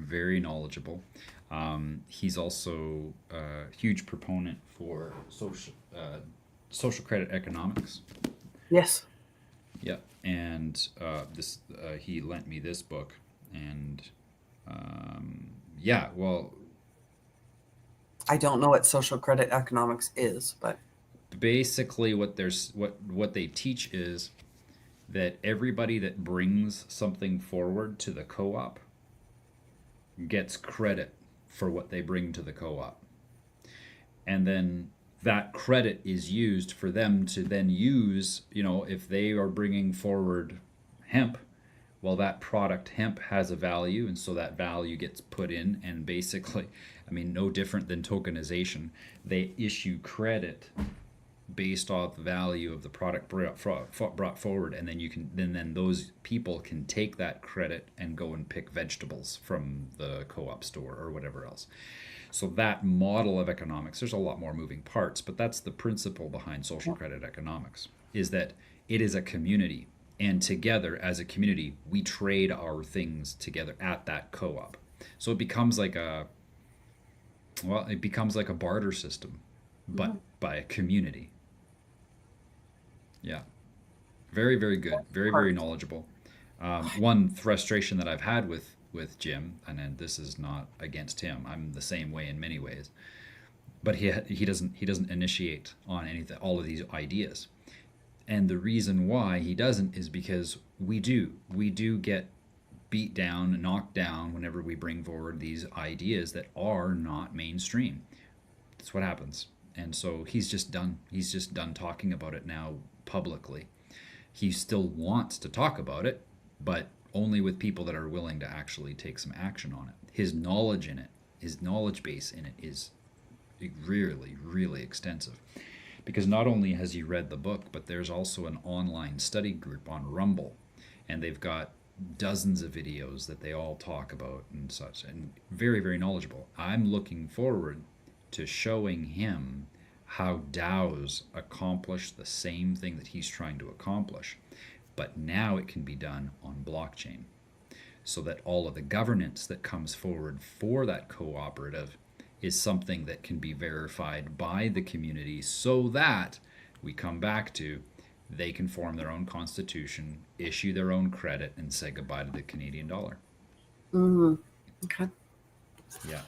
very knowledgeable. He's also a huge proponent for social credit economics. Yes. Yep, and this he lent me this book, and yeah, well, I don't know what social credit economics is, but basically what they teach is that everybody that brings something forward to the co-op gets credit for what they bring to the co-op, and then that credit is used for them to then use, if they are bringing forward hemp, well, that product hemp has a value, and so that value gets put in, and basically, I mean, no different than tokenization. They issue credit based off the value of the product brought forward, and then you can then those people can take that credit and go and pick vegetables from the co-op store or whatever else. So that model of economics, there's a lot more moving parts, but that's the principle behind social credit economics, is that it is a community, and together as a community we trade our things together at that co-op. So it becomes like a barter system, but by a community. Yeah, very, very good, very, very part. knowledgeable. One frustration that I've had with Jim, and then this is not against him. I'm the same way in many ways, but he doesn't initiate on anything, all of these ideas. And the reason why he doesn't is because we do get beat down, knocked down whenever we bring forward these ideas that are not mainstream. That's what happens. And so he's just done. He's just done talking about it now publicly. He still wants to talk about it, but only with people that are willing to actually take some action on it. His knowledge in it, his knowledge base in it is really, really extensive. Because not only has he read the book, but there's also an online study group on Rumble, and they've got dozens of videos that they all talk about and such, and very, very knowledgeable. I'm looking forward to showing him how DAOs accomplish the same thing that he's trying to accomplish, but now it can be done on blockchain, so that all of the governance that comes forward for that cooperative is something that can be verified by the community, so that we come back to they can form their own constitution, issue their own credit, and say goodbye to the Canadian dollar. Mm-hmm. Okay. Yeah.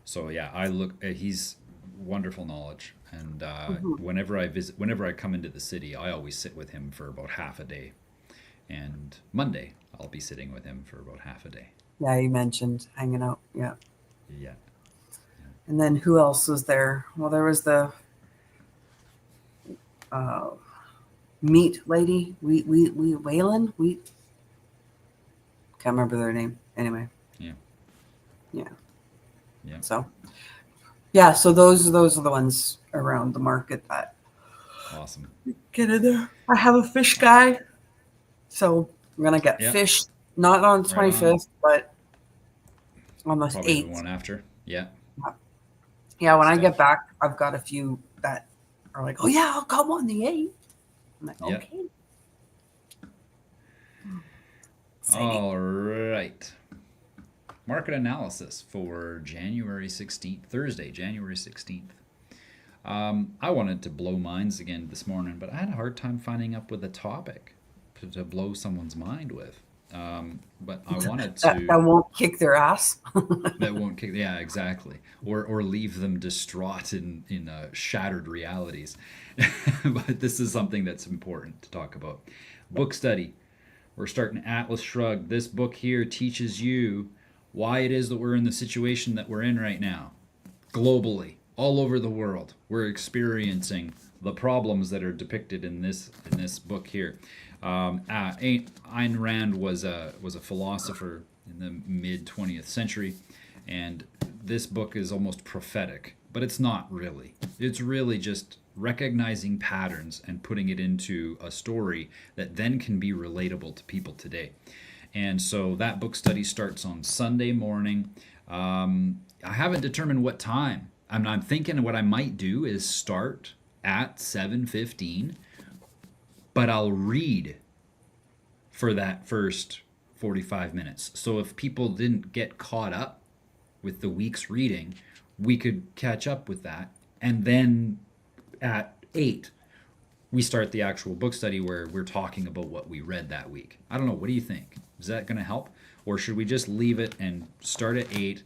So yeah, I look. He's wonderful knowledge, and Mm-hmm. whenever I come into the city, I always sit with him for about half a day. And Monday, I'll be sitting with him for about half a day. Yeah, you mentioned hanging out. Yeah. Yeah. And then who else was there? Well, there was the uh, meat lady. We Whalen. We can't remember their name. Anyway. Yeah. Yeah. Yeah. So yeah. So those are the ones around the market that Awesome. get in there. I have a fish guy, so I'm gonna get Yeah. fish not on the Right on. 25th, but on the Probably the 8th. one after. Yeah. Yeah, Good when I get stuff. back, I've got a few that are like, "Oh yeah, I'll come on the 8th." I'm like, Yeah. "Okay, exciting." All right. Market analysis for January 16th, Thursday, January 16th. I wanted to blow minds again this morning, but I had a hard time finding up with a topic to blow someone's mind with. But I wanted That to. won't kick their ass. That won't kick. Yeah, exactly. Or leave them distraught in shattered realities. But this is something that's important to talk about. Book study. We're starting Atlas Shrugged. This book here teaches you why it is that we're in the situation that we're in right now, globally, all over the world. We're experiencing the problems that are depicted in this book here. Ayn Rand was a philosopher in the mid 20th century, and this book is almost prophetic, but it's not really. It's really just recognizing patterns and putting it into a story that then can be relatable to people today. And so that book study starts on Sunday morning. I haven't determined what time. I'm thinking what I might do is start at 7:15, but I'll read for that first 45 minutes. So if people didn't get caught up with the week's reading, we could catch up with that. And then at 8, we start the actual book study where we're talking about what we read that week. I don't know. What do you think? Is that going to help? Or should we just leave it and start at 8?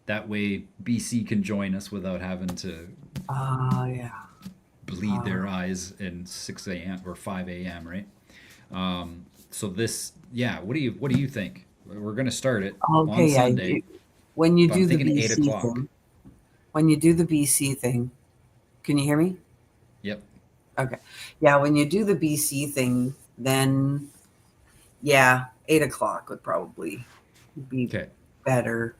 That way BC can join us without having to Yeah. bleed their eyes in 6 a.m. or 5 a.m., right? So this, yeah, what do you think? We're going to start it on Okay, yeah. Sunday, When you but I'm do the thinking 8 BC o'clock. thing, when you do the BC thing, can you hear me? Yep. Okay. Yeah, when you do the BC thing, then yeah, 8 o'clock would probably be Okay. better,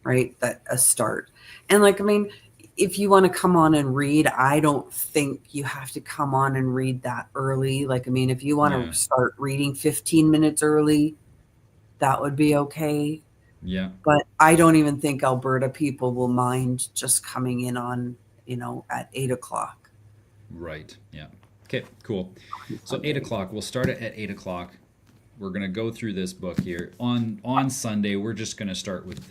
right? That a start. And like, I mean, if you want to come on and read, I don't think you have to come on and read that early. Like, I mean, if you want Yeah. to start reading 15 minutes early, that would be okay. Yeah. But I don't even think Alberta people will mind just coming in on, at 8 o'clock Right. Yeah. Okay. Cool. on So 8 Sunday. o'clock. We'll start it at 8 o'clock. We're gonna go through this book here on Sunday. We're just gonna start with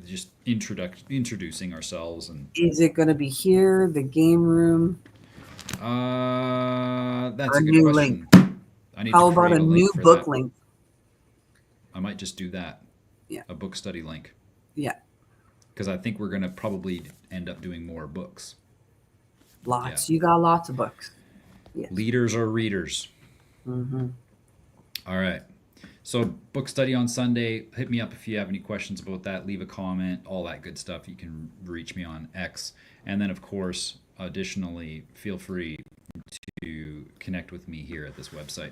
just introducing ourselves and Is it going to be here, the game room, that's or a a good new link? question. I need to How about create a a link new for book that. link? I might just do that. Yeah. A book study link Yeah. because I think we're gonna probably end up doing more books. Yeah. Lots. You got lots of books. Yes. Leaders are readers. Mm-hmm. All right. So book study on Sunday. Hit me up if you have any questions about that. Leave a comment, all that good stuff. You can reach me on X. And then, of course, additionally, feel free to connect with me here at this website.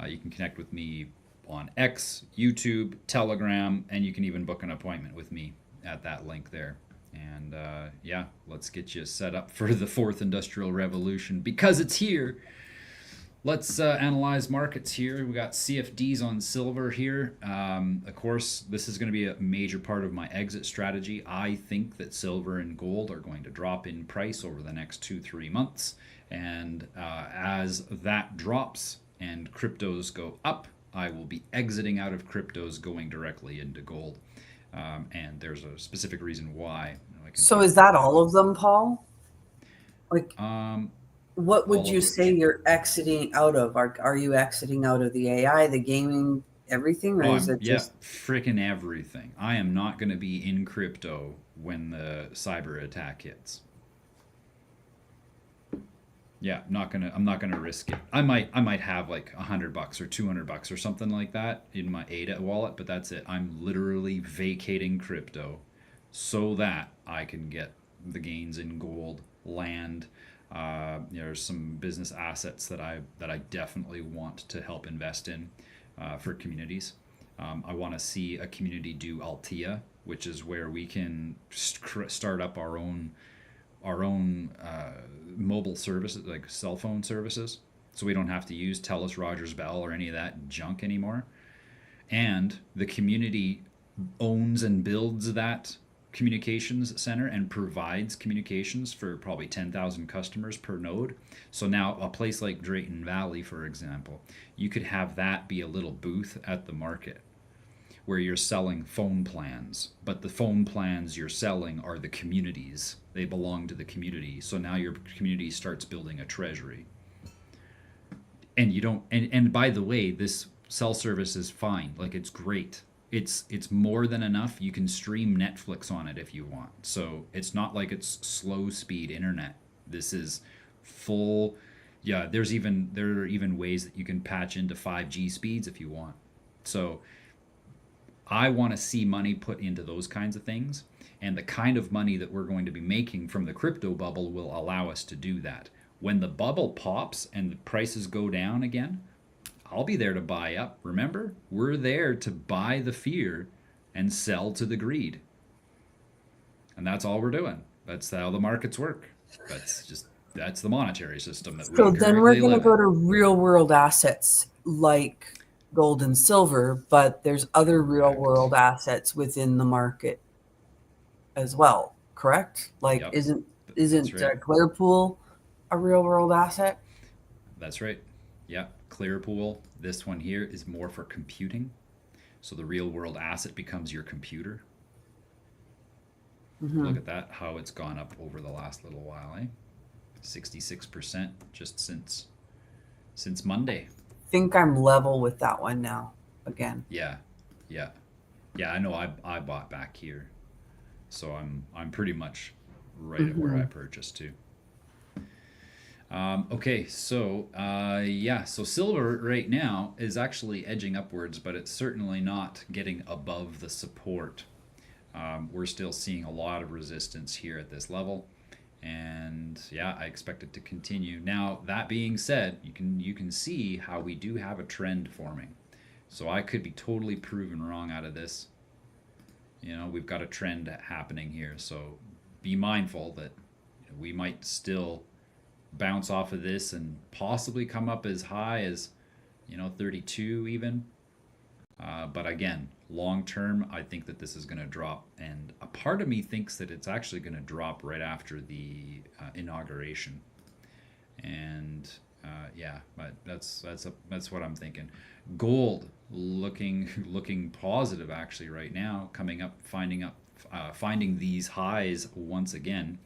You can connect with me on X, YouTube, Telegram, and you can even book an appointment with me at that link there. And yeah, let's get you set up for the fourth industrial revolution because it's here. Let's analyze markets here. We got CFDs on silver here. Of course, this is going to be a major part of my exit strategy. I think that silver and gold are going to drop in price over the next 2-3 months. And as that drops and cryptos go up, I will be exiting out of cryptos going directly into gold. And there's a specific reason why. I can So talk is that about all of them, Paul? Like, that. what would All you of say which. you're exiting out of? Are you exiting out of the AI, the gaming, everything, or Oh, is it yeah, just freaking everything. I am not going to be in crypto when the cyber attack hits. Yeah, I'm not gonna risk it. I might have like $100 or $200 or something like that in my ADA wallet, but that's it. I'm literally vacating crypto so that I can get the gains in gold, land. There's some business assets that I definitely want to help invest in for communities. I want to see a community do Altia, which is where we can start up our own mobile services, like cell phone services, so we don't have to use TELUS, Rogers, Bell, or any of that junk anymore. And the community owns and builds that communications center and provides communications for probably 10,000 customers per node. So now a place like Drayton Valley, for example, you could have that be a little booth at the market where you're selling phone plans, but the phone plans you're selling are the communities. They belong to the community. So now your community starts building a treasury. And you don't and by the way, this cell service is fine. Like it's great. It's more than enough. You can stream Netflix on it if you want. So it's not like it's slow speed internet. This is full. Yeah, there are even ways that you can patch into 5G speeds if you want. So I want to see money put into those kinds of things. And the kind of money that we're going to be making from the crypto bubble will allow us to do that. When the bubble pops and the prices go down again, I'll be there to buy up. Remember? We're there to buy the fear and sell to the greed. And that's all we're doing. That's how the markets work. That's the monetary system that we so? Then we're currently going to live go in. to real world assets like gold and silver, but there's other real world Correct. assets within the market as well. Correct? Like, Yep. isn't That's right. Clearpool a real world asset? That's right. Yeah. Clearpool. This one here is more for computing. So the real world asset becomes your computer. Mm-hmm. Look at that, how it's gone up over the last little while, eh? 66% just since Monday. Think I'm level with that one now again. Yeah, yeah, yeah. I know. I bought back here, so I'm pretty much right at where Mm-hmm. I purchased too. Okay, so yeah, so silver right now is actually edging upwards, but it's certainly not getting above the support. We're still seeing a lot of resistance here at this level, and yeah, I expect it to continue. Now that being said, you can see how we do have a trend forming. So I could be totally proven wrong out of this. We've got a trend happening here, so be mindful that we might still bounce off of this and possibly come up as high as 32 even. But again, long term, I think that this is going to drop, and a part of me thinks that it's actually going to drop right after the inauguration. And yeah, but that's what I'm thinking. Gold looking positive actually right now, coming up, finding these highs once again.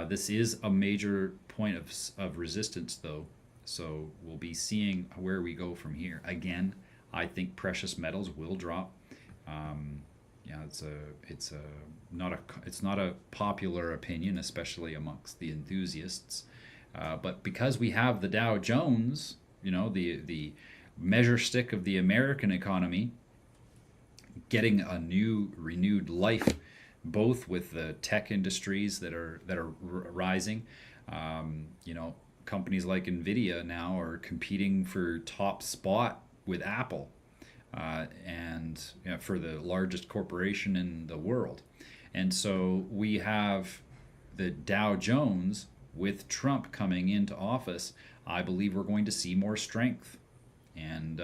This is a major point of resistance, though, so we'll be seeing where we go from here. Again, I think precious metals will drop. Yeah, it's not a popular opinion, especially amongst the enthusiasts. But because we have the Dow Jones, the measure stick of the American economy, getting a new renewed life, both with the tech industries that are rising. Companies like Nvidia now are competing for top spot with Apple, and for the largest corporation in the world. And so we have the Dow Jones with Trump coming into office. I believe we're going to see more strength, and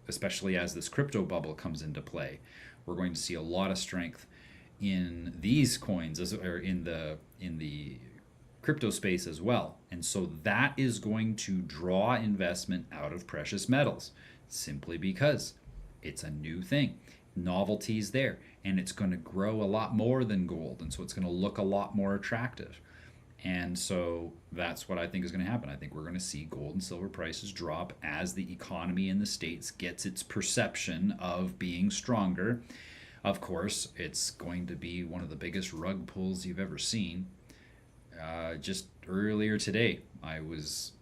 especially as this crypto bubble comes into play, we're going to see a lot of strength in these coins, or in the crypto space as well. And so that is going to draw investment out of precious metals, simply because it's a new thing. Novelty's there, and it's going to grow a lot more than gold, and so it's going to look a lot more attractive. And so that's what I think is going to happen. I think we're going to see gold and silver prices drop as the economy in the States gets its perception of being stronger. Of course, it's going to be one of the biggest rug pulls you've ever seen. Just earlier today, I was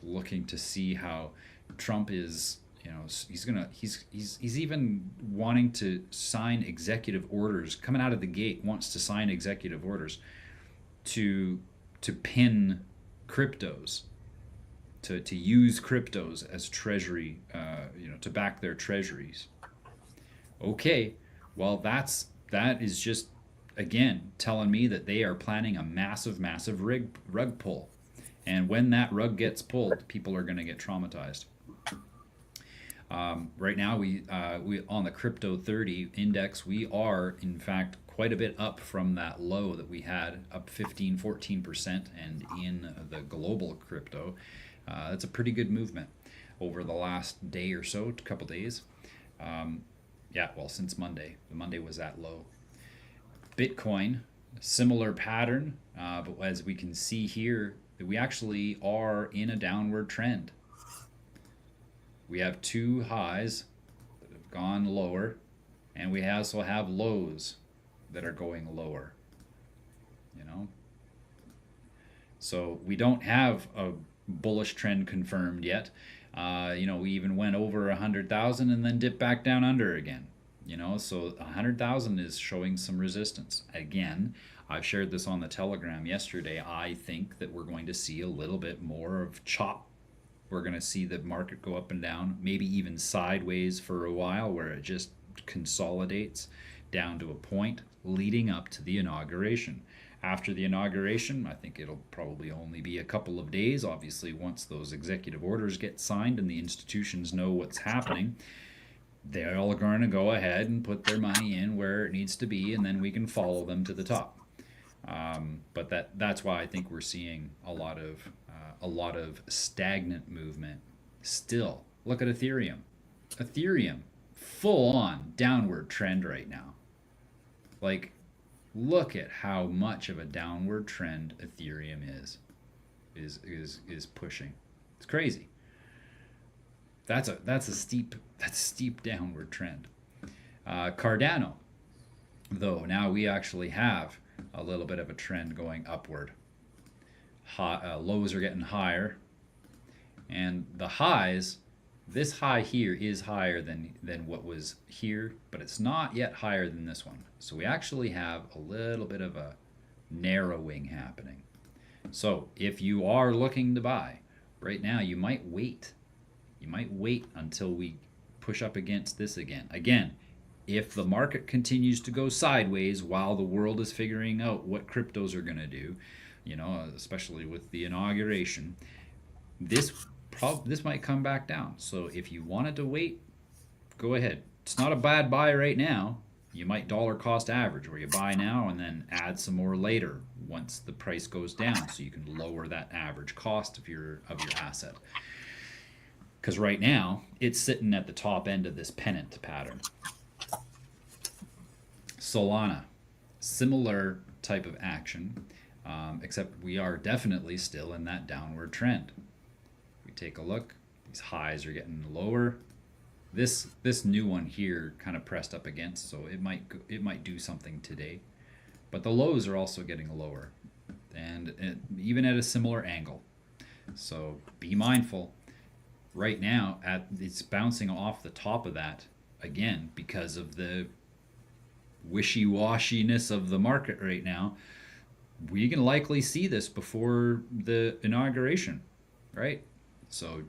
looking to see how Trump is. He's even wanting to sign executive orders. Coming out of the gate, wants to sign executive orders to pin cryptos, to use cryptos as treasury, to back their treasuries. Okay, well that is just, again, telling me that they are planning a massive rug pull, and when that rug gets pulled, people are going to get traumatized. Right now, we on the crypto 30 index, we are in fact quite a bit up from that low that we had, up 14%. And in the global crypto, that's a pretty good movement over the last day or so, couple days. Yeah, well, since Monday. The Monday was that low. Bitcoin, similar pattern, but as we can see here, that we actually are in a downward trend. We have two highs that have gone lower, and we also have lows that are going lower. So we don't have a bullish trend confirmed yet. We even went over 100,000 and then dipped back down under again. So 100,000 is showing some resistance. Again, I've shared this on the Telegram yesterday. I think that we're going to see a little bit more of chop. We're going to see the market go up and down, maybe even sideways for a while, where it just consolidates down to a point leading up to the inauguration. After the inauguration, I think it'll probably only be a couple of days. Obviously, once those executive orders get signed and the institutions know what's happening, they're all going to go ahead and put their money in where it needs to be, and then we can follow them to the top. But that's why I think we're seeing a lot of stagnant movement Still, look at Ethereum. Ethereum, full on downward trend right now. Like, look at how much of a downward trend Ethereum is pushing. It's crazy. That's a steep downward trend. Cardano, though, now we actually have a little bit of a trend going upward. Lows are getting higher, and the highs, this high here is higher than what was here, but it's not yet higher than this one. So we actually have a little bit of a narrowing happening. So if you are looking to buy right now, you might wait. You might wait until we push up against this again. Again, if the market continues to go sideways while the world is figuring out what cryptos are going to do, especially with the inauguration, this might come back down. So if you wanted to wait, go ahead. It's not a bad buy right now. You might dollar cost average, where you buy now and then add some more later once the price goes down, so you can lower that average cost of your asset. Because right now it's sitting at the top end of this pennant pattern. Solana, similar type of action, except we are definitely still in that downward trend. We take a look, these highs are getting lower. This new one here kind of pressed up against, so it might do something today. But the lows are also getting lower, and even at a similar angle. So be mindful. Right now, it's bouncing off the top of that again because of the wishy-washiness of the market right now. We can likely see this before the inauguration, right? So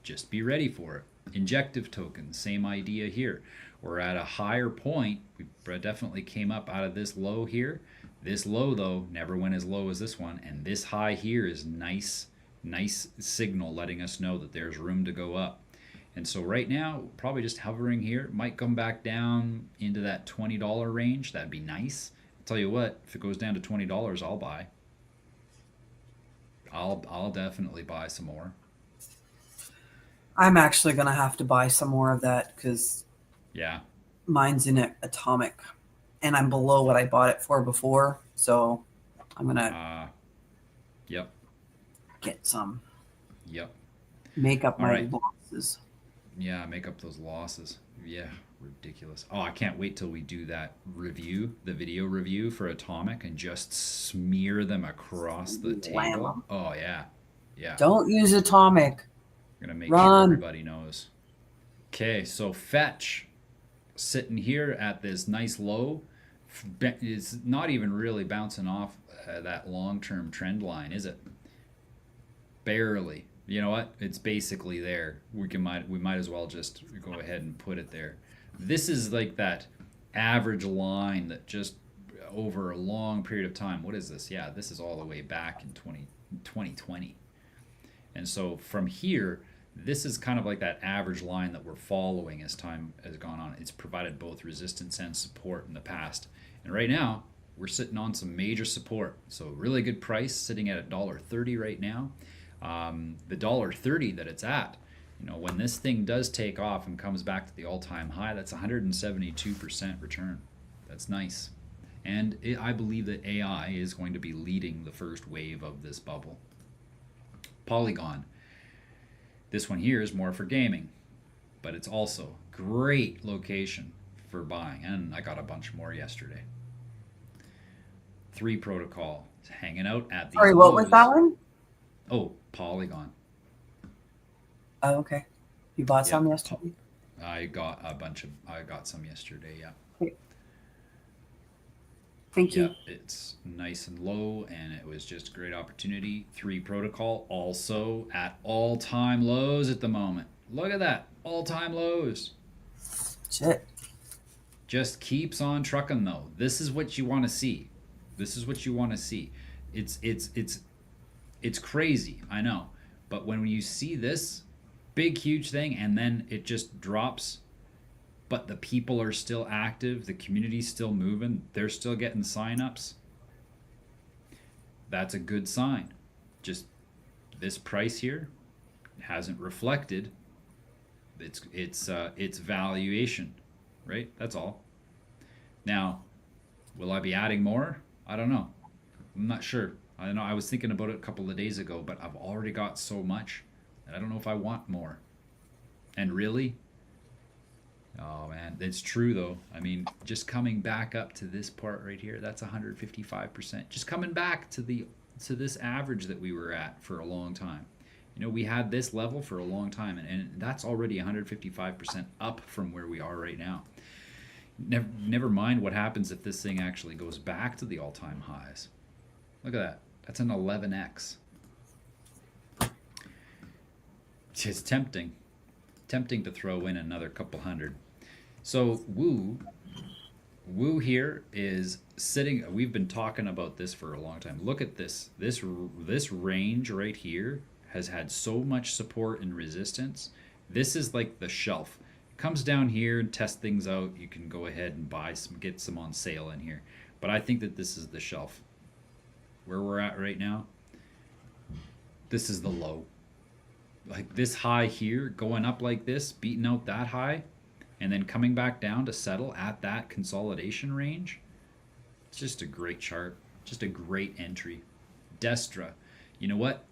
just be ready for it. Injective tokens, same idea here. We're at a higher point. We definitely came up out of this low here. This low, though, never went as low as this one, and this high here is nice signal letting us know that there's room to go up. And so right now, probably just hovering here. Might come back down into that $20 range. That'd be nice. I'll tell you what, if it goes down to $20, I'll buy. I'll definitely buy some more. I'm actually going to have to buy some more of that because Yeah. mine's in atomic, and I'm below what I bought it for before. So I'm going to Yep. get some. Yep. Make up All my right. losses. Yeah, make up those losses. Yeah, ridiculous. Oh, I can't wait till we do that review, the video review for Atomic, and just smear them across the Wham table. 'em. Oh, yeah. Yeah. Don't use atomic. I'm going to make sure Run. everybody knows. Okay, so Fetch sitting here at this nice low. It's not even really bouncing off that long-term trend line, is it? Barely. You know what? It's basically there. We might as well just go ahead and put it there. This is like that average line that just over a long period of time. What is this? Yeah, this is all the way back in 2020. And so from here, this is kind of like that average line that we're following as time has gone on. It's provided both resistance and support in the past. And right now, we're sitting on some major support. So really good price, sitting at $1.30 right now. The $1.30 that it's at, when this thing does take off and comes back to the all-time high, that's 172% return. That's nice. And I believe that AI is going to be leading the first wave of this bubble. Polygon. This one here is more for gaming, but it's also great location for buying. And I got a bunch more yesterday. 3 Protocol is hanging out at these Sorry, what was that one? Oh, Polygon. Oh, okay. You bought some yesterday? I got some yesterday, yeah. Okay. Thank you. Yeah, it's nice and low, and it was just a great opportunity. 3 Protocol also at all-time lows at the moment. Look at that, all-time lows. Shit. Just keeps on trucking though. This is what you want to see. This is what you want to see. It's crazy, I know. But when you see this big, huge thing and then it just drops, but the people are still active, the community's still moving, they're still getting signups, that's a good sign. Just this price here, hasn't reflected its valuation, right? That's all. Now, will I be adding more? I don't know. I'm not sure. I don't know. I was thinking about it a couple of days ago, but I've already got so much that I don't know if I want more. And really, oh man, it's true though. I mean, just coming back up to this part right here, that's 155%. Just coming back to this average that we were at for a long time. You know, we had this level for a long time, and that's already 155% up from where we are right now. Never mind what happens if this thing actually goes back to the all-time highs. Look at that. That's an 11x. It's tempting to throw in another couple hundred. So Woo here is sitting. We've been talking about this for a long time. Look at this. This range right here has had so much support and resistance. This is like the shelf. It comes down here and test things out. You can go ahead and buy some, get some on sale in here. But I think that this is the shelf. Where we're at right now, this is the low. Like this high here, going up like this, beating out that high, and then coming back down to settle at that consolidation range. It's just a great chart. Just a great entry. Destra, you know what?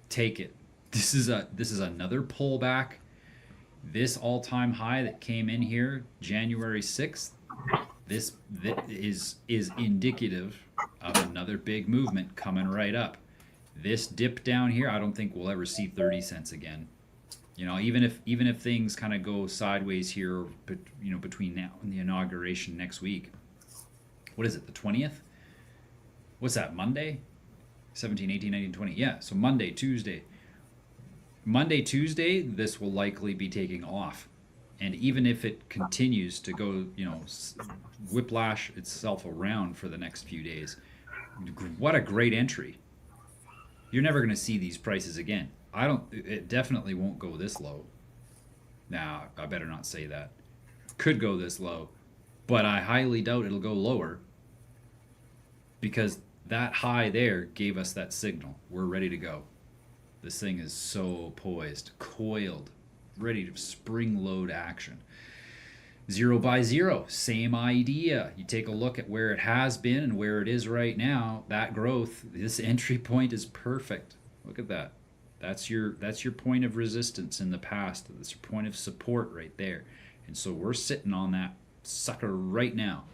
Take it. This is another pullback. This all-time high that came in here January 6th, this is indicative of another big movement coming right up. This dip down here, I don't think we'll ever see 30 cents again. You know, even if things kind of go sideways here, but you know, between now and the inauguration next week. What is it, the 20th? What's that, Monday? 17, 18, 19, 20. Yeah, so Monday, Tuesday, this will likely be taking off. And even if it continues to go, you know, whiplash itself around for the next few days, what a great entry. You're never going to see these prices again. It definitely won't go this low. Now, I better not say that. Could go this low, but I highly doubt it'll go lower because that high there gave us that signal. We're ready to go. This thing is so poised, coiled, ready to spring load action. 0 by 0, same idea. You take a look at where it has been and where it is right now. That growth, this entry point is perfect. Look at that. That's your point of resistance in the past. That's your point of support right there. And so we're sitting on that sucker right now.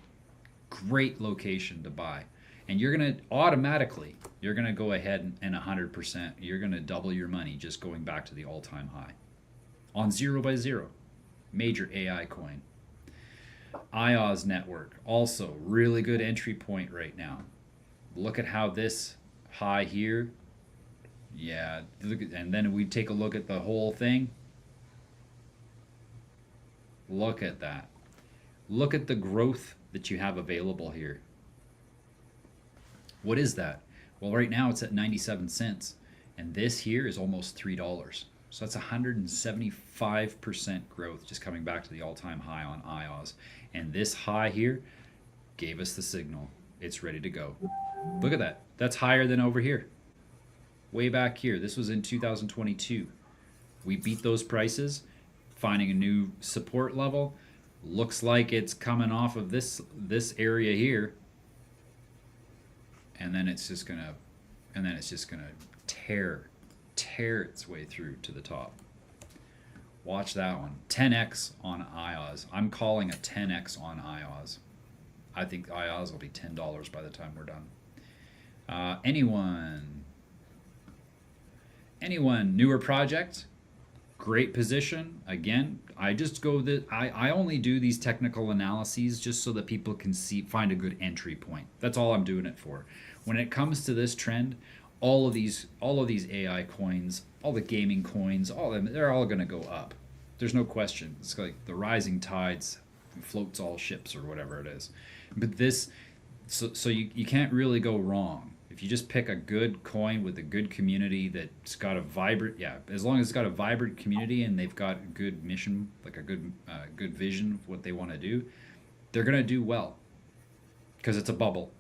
Great location to buy. And you're going to automatically, you're going to go ahead and 100%, you're going to double your money just going back to the all-time high. On 0 by 0, major AI coin. IOS network, also really good entry point right now. Look at how this high here, yeah, look at, and then we take a look at the whole thing. Look at that. Look at the growth that you have available here. What is that? Well, right now it's at 97 cents, and this here is almost $3. So that's 175% growth just coming back to the all-time high on IOS. And this high here gave us the signal. It's ready to go. Look at that. That's higher than over here. Way back here. This was in 2022. We beat those prices, finding a new support level. Looks like it's coming off of this area here. And then it's just gonna tear its way through to the top. Watch that one. 10x on IOS. I'm calling a 10x on IOS. I think IOS will be $10 by the time we're done. Anyone newer project? Great position. Again, I just go that I only do these technical analyses just so that people can find a good entry point. That's all I'm doing it for. When it comes to this trend, all of these AI coins, all the gaming coins, all of them, they're all going to go up. There's no question. It's like the rising tides floats all ships or whatever it is. But this, so you can't really go wrong. If you just pick a good coin with a good community that's got a vibrant, as long as it's got a vibrant community and they've got a good mission, like a good vision of what they want to do, they're going to do well because it's a bubble.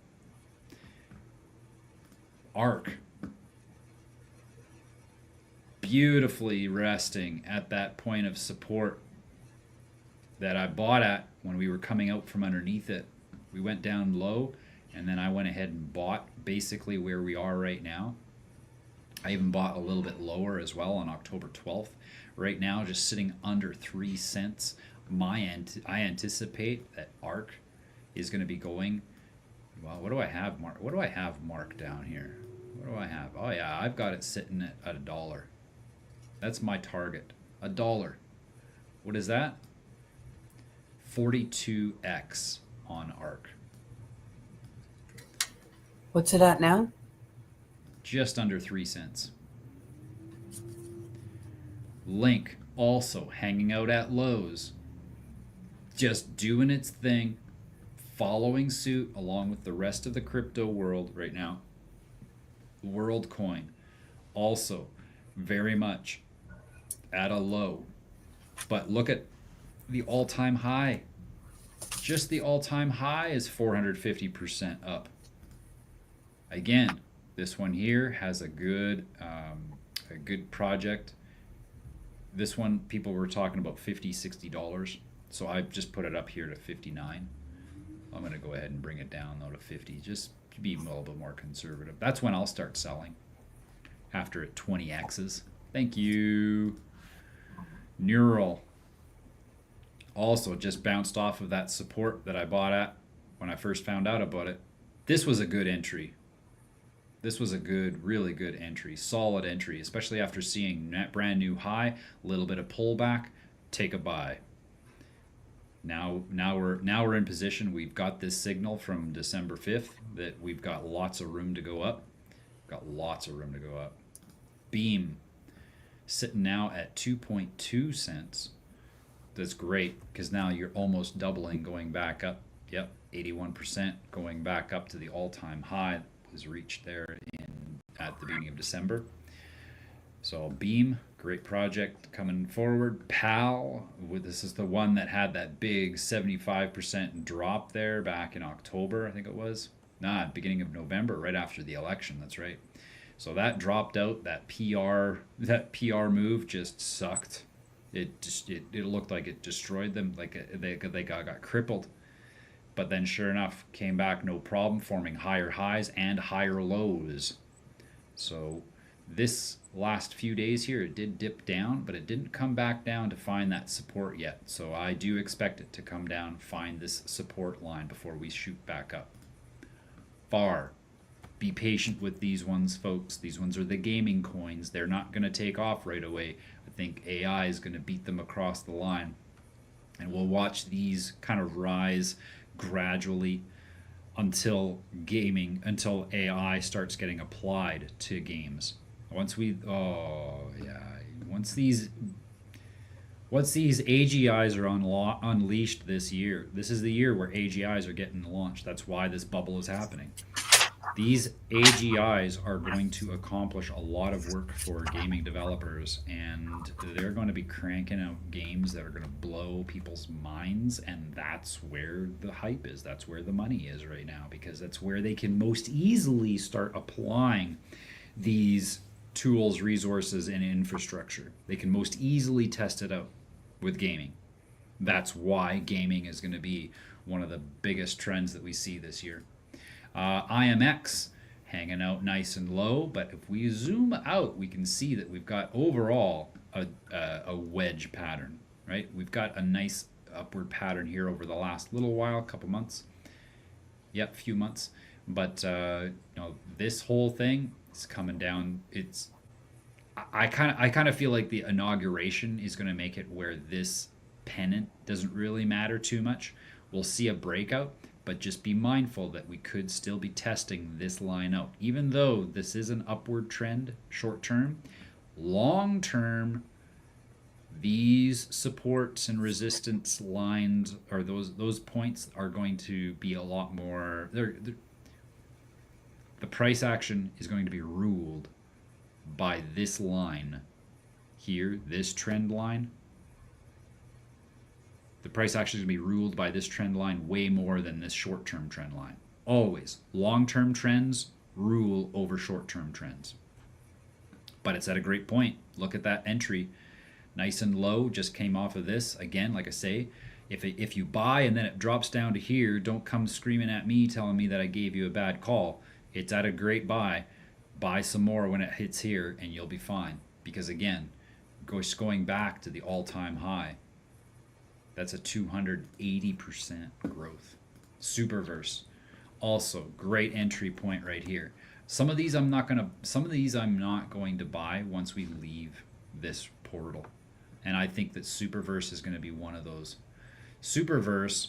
ARC. beautifully resting at that point of support that I bought at when we were coming out from underneath it. We went down low, and then I went ahead and bought basically where we are right now. I even bought a little bit lower as well on October 12th. Right now, just sitting under 3 cents. I anticipate that ARC is going to be going. Well, what do I have marked? What do I have marked down here? What do I have? Oh yeah, I've got it sitting at $1. That's my target. $1. What is that? 42x on ARC. What's it at now? Just under 3 cents. Link also hanging out at lows, just doing its thing, following suit along with the rest of the crypto world right now. WorldCoin also very much at a low. But look at the all-time high. Just the all-time high is 450% up. Again, this one here has a good project. This one, people were talking about $50, $60. So I've just put it up here to 59. I'm going to go ahead and bring it down though to 50, just to be a little bit more conservative. That's when I'll start selling, after it 20x's. Thank you. Neural also just bounced off of that support that I bought at when I first found out about it. This was a good entry. This was a good, really good entry, solid entry, especially after seeing that brand new high, a little bit of pullback, take a buy. Now we're in position. We've got this signal from December 5th that we've got lots of room to go up. Got lots of room to go up. Beam sitting now at 2.2 cents. That's great because now you're almost doubling, going back up. Yep, 81% going back up to the all-time high that was reached there at the beginning of December. So Beam, great project coming forward. PAL, this is the one that had that big 75% drop there back in October, I think it was. Beginning of November, right after the election. That's right. So that dropped out. That PR move just sucked. It looked like it destroyed them. Like they got crippled. But then, sure enough, came back no problem, forming higher highs and higher lows. So this last few days here, it did dip down, but it didn't come back down to find that support yet. So I do expect it to come down, find this support line before we shoot back up. FAR. Be patient with these ones, folks. These ones are the gaming coins. They're not going to take off right away. I think AI is going to beat them across the line. And we'll watch these kind of rise gradually until AI starts getting applied to games. Once these AGIs are unleashed this year, this is the year where AGIs are getting launched. That's why this bubble is happening. These AGIs are going to accomplish a lot of work for gaming developers, and they're going to be cranking out games that are going to blow people's minds, and that's where the hype is. That's where the money is right now, because that's where they can most easily start applying these tools, resources, and infrastructure. They can most easily test it out with gaming. That's why gaming is going to be one of the biggest trends that we see this year. IMX hanging out nice and low, but if we zoom out, we can see that we've got overall a wedge pattern, right? We've got a nice upward pattern here over the last little while, couple months. Yep, few months. But this whole thing is coming down. I kind of feel like the inauguration is going to make it where this pennant doesn't really matter too much. We'll see a breakout, but just be mindful that we could still be testing this line out. Even though this is an upward trend short term, long term, these supports and resistance lines, or those points, are going to be a lot more. The price action is going to be ruled by this line here, this trend line. The price action is going to be ruled by this trend line way more than this short-term trend line. Always. Long-term trends rule over short-term trends. but it's at a great point. Look at that entry, nice and low, just came off of this. Again, like I say, if you buy and then it drops down to here, don't come screaming at me telling me that I gave you a bad call. It's at a great buy. Buy some more when it hits here and you'll be fine. Because again, going back to the all-time high, that's a 280% growth. Superverse, also great entry point right here. Some of these I'm not going to buy once we leave this portal. And I think that Superverse is going to be one of those. Superverse,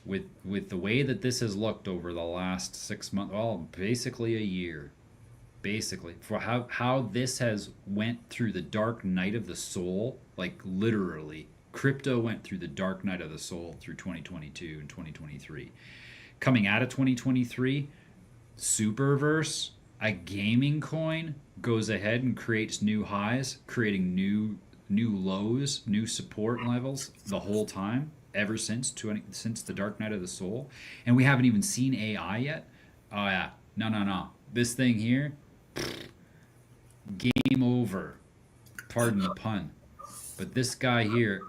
with the way that this has looked over the last 6 months, well, basically a year, basically, for how this has went through the dark night of the soul, like literally, crypto went through the dark night of the soul through 2022 and 2023. Coming out of 2023, Superverse, a gaming coin, goes ahead and creates new highs, creating new lows, new support levels the whole time ever since the dark night of the soul. And we haven't even seen AI yet. Oh yeah, no. This thing here, game over. Pardon the pun. But this guy here,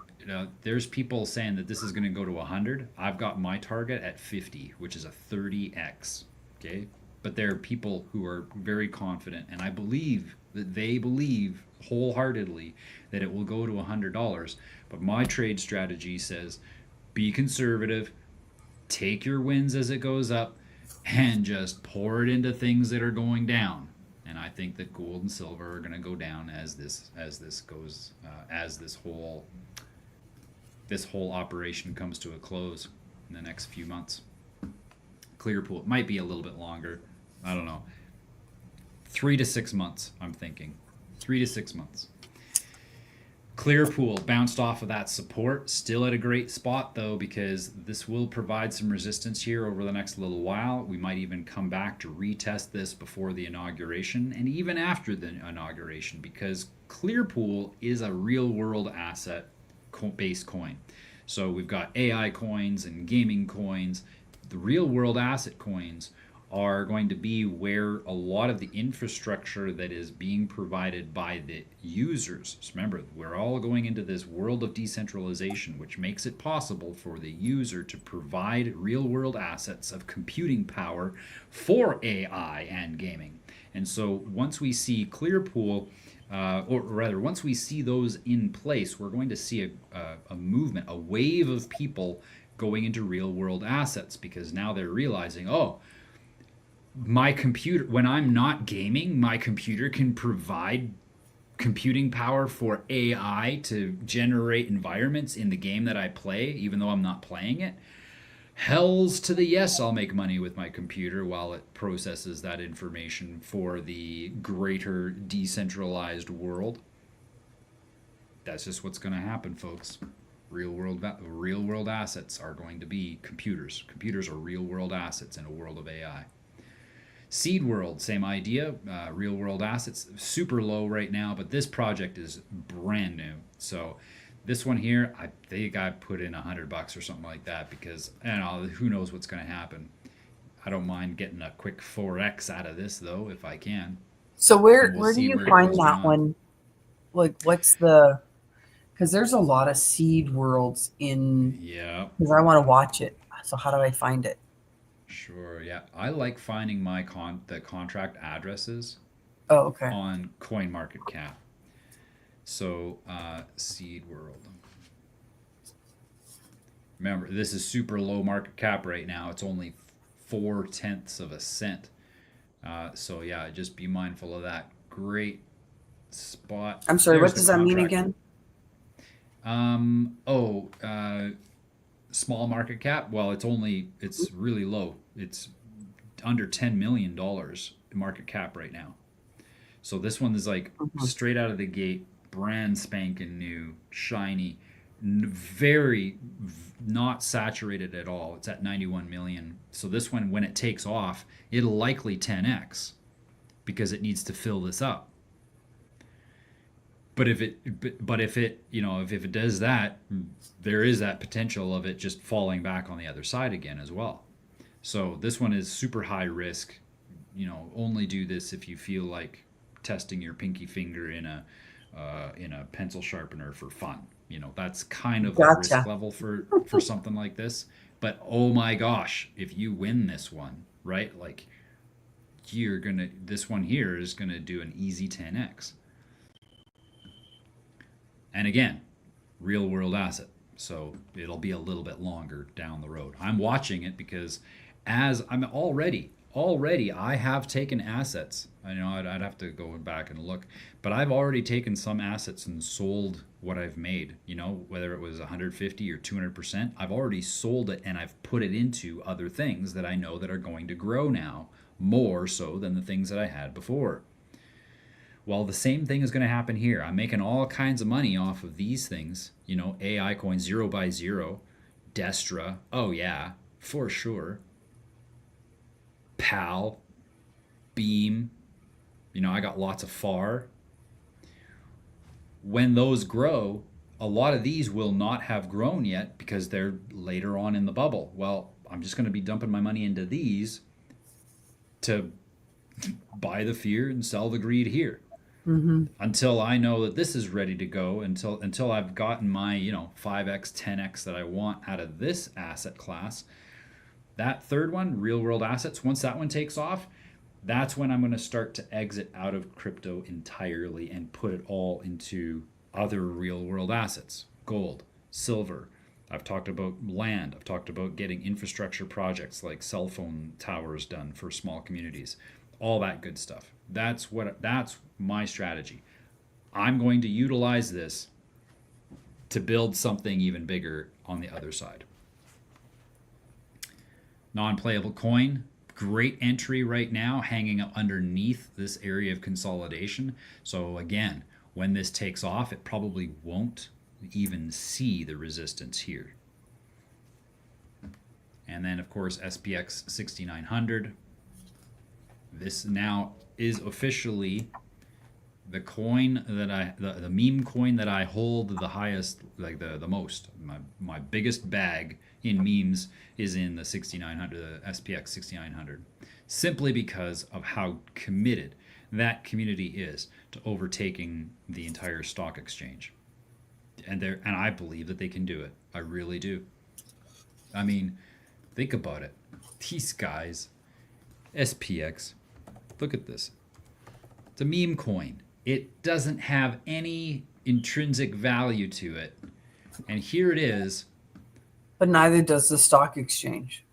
there's people saying that this is going to go to 100. I've got my target at 50, which is a 30x. Okay, but there are people who are very confident, and I believe that they believe wholeheartedly that it will go to $100. But my trade strategy says, be conservative, take your wins as it goes up, and just pour it into things that are going down. And I think that gold and silver are going to go down as this goes, as this whole operation comes to a close in the next few months. Clearpool, it might be a little bit longer. I don't know. 3 to 6 months, I'm thinking. 3 to 6 months. Clearpool bounced off of that support, still at a great spot though, because this will provide some resistance here over the next little while. We might even come back to retest this before the inauguration and even after the inauguration, because Clearpool is a real world asset based coin. So we've got AI coins and gaming coins. The real world asset coins are going to be where a lot of the infrastructure that is being provided by the users. So remember, we're all going into this world of decentralization, which makes it possible for the user to provide real world assets of computing power for AI and gaming. And so once we see Clearpool, or rather, once we see those in place, we're going to see a movement, a wave of people going into real world assets, because now they're realizing, oh, my computer, when I'm not gaming, my computer can provide computing power for AI to generate environments in the game that I play, even though I'm not playing it. Hells to the yes, I'll make money with my computer while it processes that information for the greater decentralized world. That's just what's going to happen, folks. Real world assets are going to be computers. Computers are real world assets in a world of AI. Seed World, same idea, real world assets, super low right now, but this project is brand new. So this one here, I think I put in $100 or something like that, because who knows what's going to happen. I don't mind getting a quick 4x out of this though, if I can. So where do you find that one? Like, what's the? Because there's a lot of Seed Worlds in. Yeah. Because I want to watch it. So how do I find it? Sure, yeah. I like finding the contract addresses Oh, okay. on CoinMarketCap. So, Seed World. Remember, this is super low market cap right now. It's only 0.4 of a cent. So yeah, just be mindful of that. Great spot. I'm sorry, what does that mean again? Small market cap. Well, it's really low. It's under $10 million market cap right now. So this one is like straight out of the gate, brand spanking new, shiny, very not saturated at all. It's at 91 million. So this one, when it takes off, it'll likely 10x because it needs to fill this up. But if it does that, there is that potential of it just falling back on the other side again as well. So this one is super high risk. Only do this if you feel like testing your pinky finger in a pencil sharpener for fun. You know, that's kind of the risk Gotcha. level for something like this. But oh my gosh, if you win this one, right? Like you're gonna this one here is gonna do an easy 10x. And again, real world asset. So it'll be a little bit longer down the road. I'm watching it because as I'm already I have taken assets. I know I'd have to go back and look, but I've already taken some assets and sold what I've made. You know, whether it was 150 or 200%, I've already sold it and I've put it into other things that I know that are going to grow now more so than the things that I had before. Well, the same thing is going to happen here. I'm making all kinds of money off of these things. You know, AI coins, zero by zero, Destra. Oh, yeah, for sure. PAL, Beam. You know, I got lots of FAR. When those grow, a lot of these will not have grown yet because they're later on in the bubble. Well, I'm just going to be dumping my money into these to buy the fear and sell the greed here. Hmm. Until I know that this is ready to go, until I've gotten my 5x 10x that I want out of this asset class. That third one, real world assets, once that one takes off, that's when I'm going to start to exit out of crypto entirely and put it all into other real world assets. Gold, silver. I've talked about land. I've talked about getting infrastructure projects like cell phone towers done for small communities. All that good stuff. That's my strategy. I'm going to utilize this to build something even bigger on the other side. Non-playable coin, great entry right now, hanging up underneath this area of consolidation. So again, when this takes off, it probably won't even see the resistance here. And then of course SPX 6900. This now is officially the coin that the meme coin that I hold the highest, like the most. My biggest bag in memes is in the 6900, the SPX 6900, simply because of how committed that community is to overtaking the entire stock exchange. And I believe that they can do it. I really do. I mean, think about it. These guys, SPX, look at this. It's a meme coin. It doesn't have any intrinsic value to it. And here it is. But neither does the stock exchange.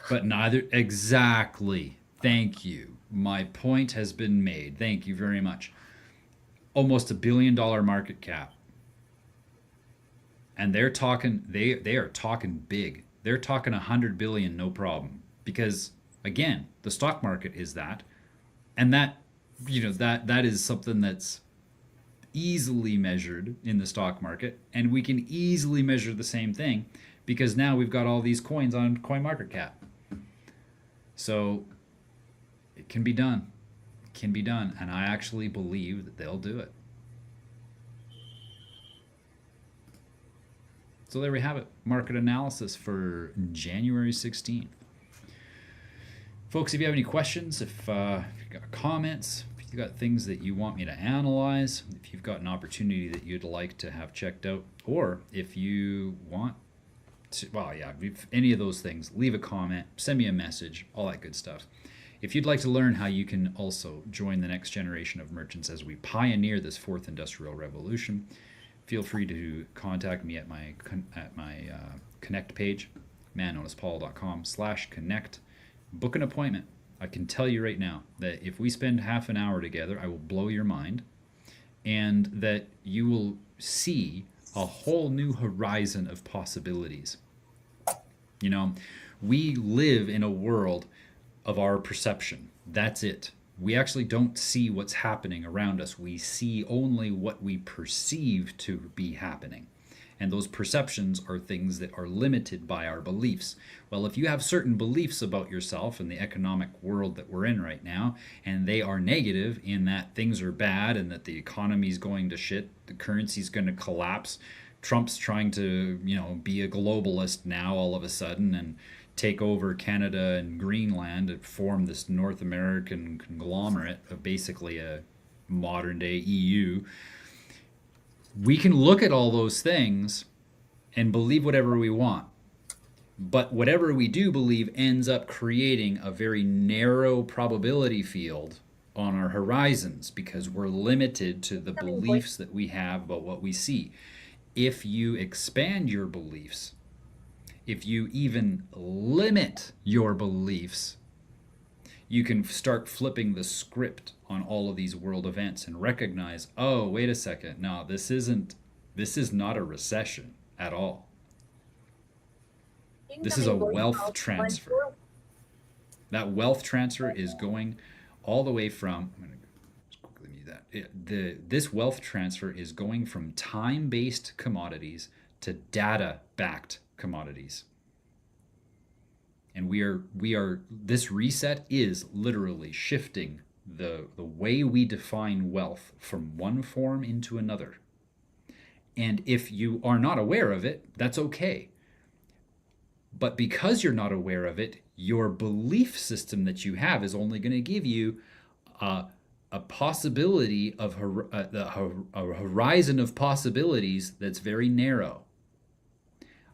But neither. Exactly. Thank you. My point has been made. Thank you very much. Almost $1 billion market cap. And they're talking, they are talking big. They're talking 100 billion, no problem. Because again, the stock market is that. And that is something that's easily measured in the stock market, and we can easily measure the same thing because now we've got all these coins on CoinMarketCap. So it can be done. It can be done, and I actually believe that they'll do it. So there we have it. Market analysis for January 16th. Folks, if you have any questions, if you've got comments, if you've got things that you want me to analyze, if you've got an opportunity that you'd like to have checked out, or if you want to, if any of those things, leave a comment, send me a message, all that good stuff. If you'd like to learn how you can also join the next generation of merchants as we pioneer this fourth industrial revolution, feel free to contact me at my Connect page, manknownaspaul.com/connect. Book an appointment. I can tell you right now that if we spend half an hour together, I will blow your mind, and that you will see a whole new horizon of possibilities. You know, we live in a world of our perception. That's it. We actually don't see what's happening around us. We see only what we perceive to be happening. And those perceptions are things that are limited by our beliefs. Well, if you have certain beliefs about yourself and the economic world that we're in right now, and they are negative in that things are bad and that the economy is going to shit, the currency is going to collapse, Trump's trying to, be a globalist now all of a sudden and take over Canada and Greenland and form this North American conglomerate of basically a modern day EU. We can look at all those things and believe whatever we want. But whatever we do believe ends up creating a very narrow probability field on our horizons because we're limited to the beliefs that we have about what we see. If you expand your beliefs, if you even limit your beliefs, you can start flipping the script on all of these world events and recognize, oh, wait a second, no, this is not a recession at all. This is a wealth transfer. That wealth transfer is going all the way from, I'm going to just quickly mute that. This wealth transfer is going from time-based commodities to data-backed commodities. And this reset is literally shifting the way we define wealth from one form into another. And if you are not aware of it, that's okay. But because you're not aware of it, your belief system that you have is only going to give you a possibility of a horizon of possibilities that's very narrow.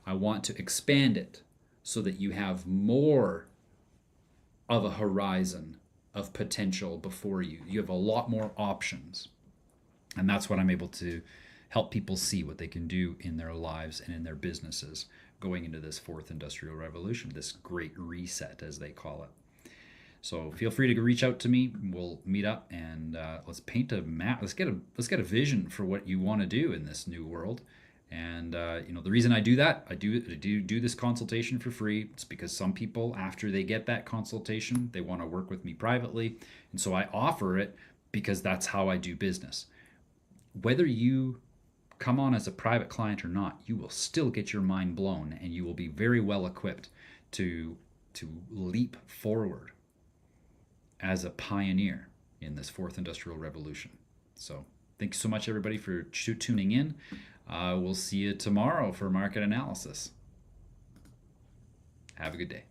I want to expand it so that you have more of a horizon of potential before you. You have a lot more options. And that's what I'm able to help people see what they can do in their lives and in their businesses going into this fourth industrial revolution, this great reset, as they call it. So feel free to reach out to me. We'll meet up and let's paint a map. Let's get a vision for what you want to do in this new world. And the reason I do that, I do this consultation for free. It's because some people, after they get that consultation, they want to work with me privately, and so I offer it because that's how I do business. Whether you come on as a private client or not, you will still get your mind blown, and you will be very well equipped to leap forward as a pioneer in this fourth industrial revolution. So thanks so much, everybody, for tuning in. We'll see you tomorrow for market analysis. Have a good day.